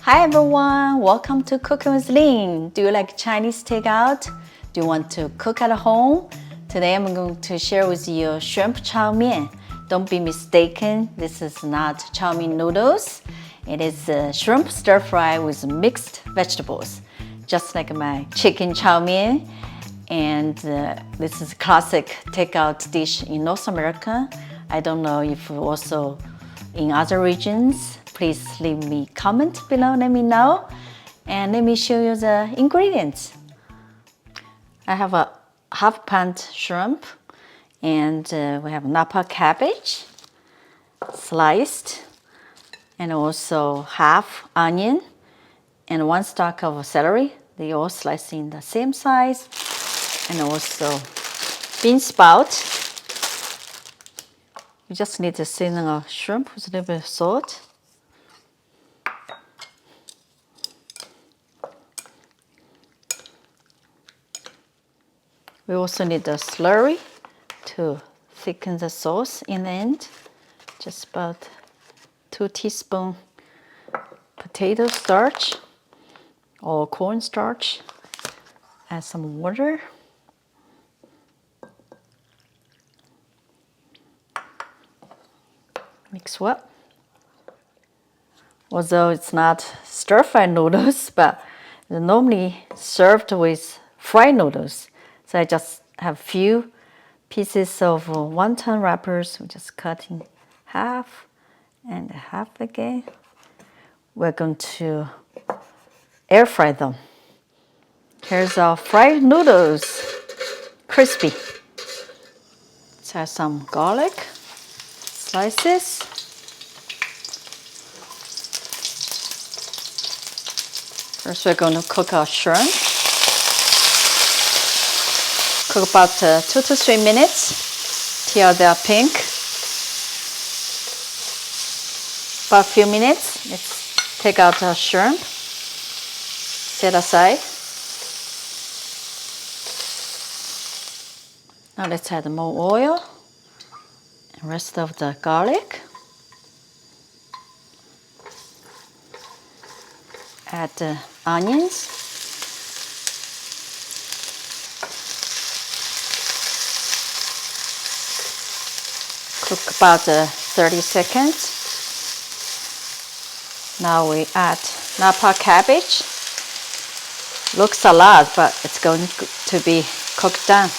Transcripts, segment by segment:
Hi everyone, welcome to Cooking with Lynn. Do you like Chinese takeout? Do you want to cook at home? Today I'm going to share with you shrimp chow mein. Don't be mistaken, this is not chow mein noodles. It is shrimp stir fry with mixed vegetables, just like my chicken chow mein. And this is a classic takeout dish in North America. I don't know if also in other regions. Please leave me a comment below, let me know. And let me show you the ingredients. I have a half pound shrimp, and we have Napa cabbage, sliced, and also half onion, and 1 stalk of celery. They all sliced in the same size, and also bean sprout. You just need to season our shrimp with a little bit of salt. We also need the slurry to thicken the sauce in the end. Just about 2 teaspoons potato starch or corn starch. Add some water. Mix well. Although it's not stir-fry noodles, but they're normally served with fried noodles. So I just have few pieces of wonton wrappers. We just cut in half and half again. We're going to air fry them. Here's our fried noodles, crispy. Let's add some garlic slices. First, we're going to cook our shrimp. Cook about 2 to 3 minutes till they're pink. About a few minutes. Let's take out our shrimp. Set aside. Now let's add more oil and rest of the garlic. Add the onions. Cook about 30 seconds. Now we add Napa cabbage. Looks a lot, but it's going to be cooked down.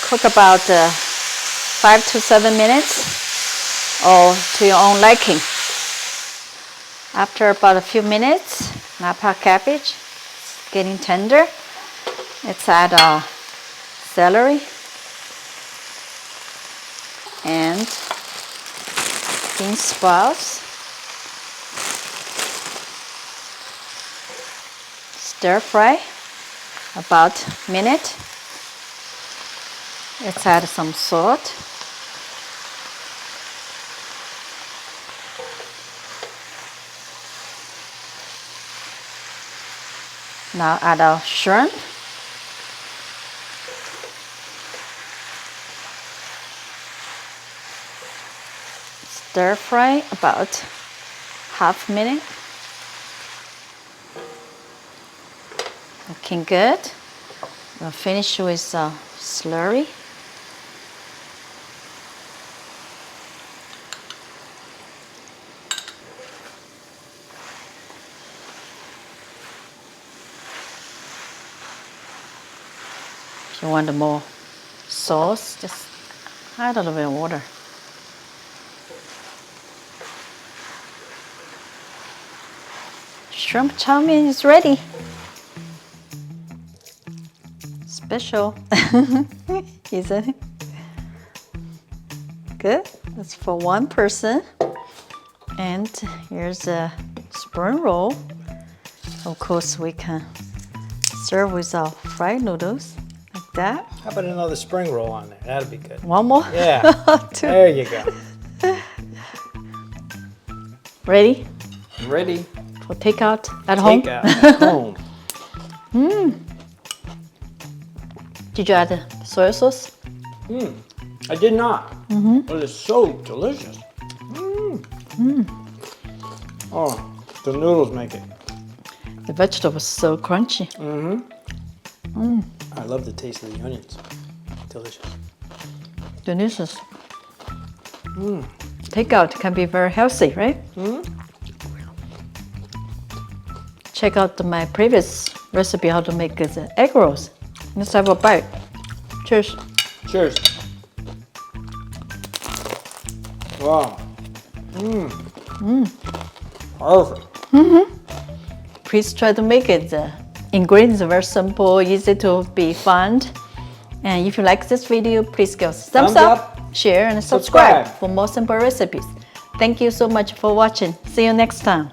Cook about 5 to 7 minutes, or to your own liking. After about a few minutes, Napa cabbage is getting tender. Let's add our celery and bean sprouts. Stir fry about a minute. Let's add some salt. Now add our shrimp. Stir fry about half minute. Looking good. We'll finish with slurry. If you want more sauce, just add a little bit of water. Shrimp chow mein is ready. Special, isn't it? Good. That's for one person. And here's a spring roll. Of course, we can serve with our fried noodles like that. How about another spring roll on there? That'd be good. One more? Yeah. There you go. Ready? Ready. For takeout at home? Takeout at home. Did you add the soy sauce? I did not. But it's so delicious. Oh, the noodles make it. The vegetables so crunchy. I love the taste of the onions. Delicious. Delicious. Takeout can be very healthy, right? Check out my previous recipe how to make the egg rolls. Let's have a bite. Cheers. Cheers. Wow. Perfect. Please try to make it. The ingredients are very simple, easy to be found. And if you like this video, please give us a thumbs up, share, and subscribe for more simple recipes. Thank you so much for watching. See you next time.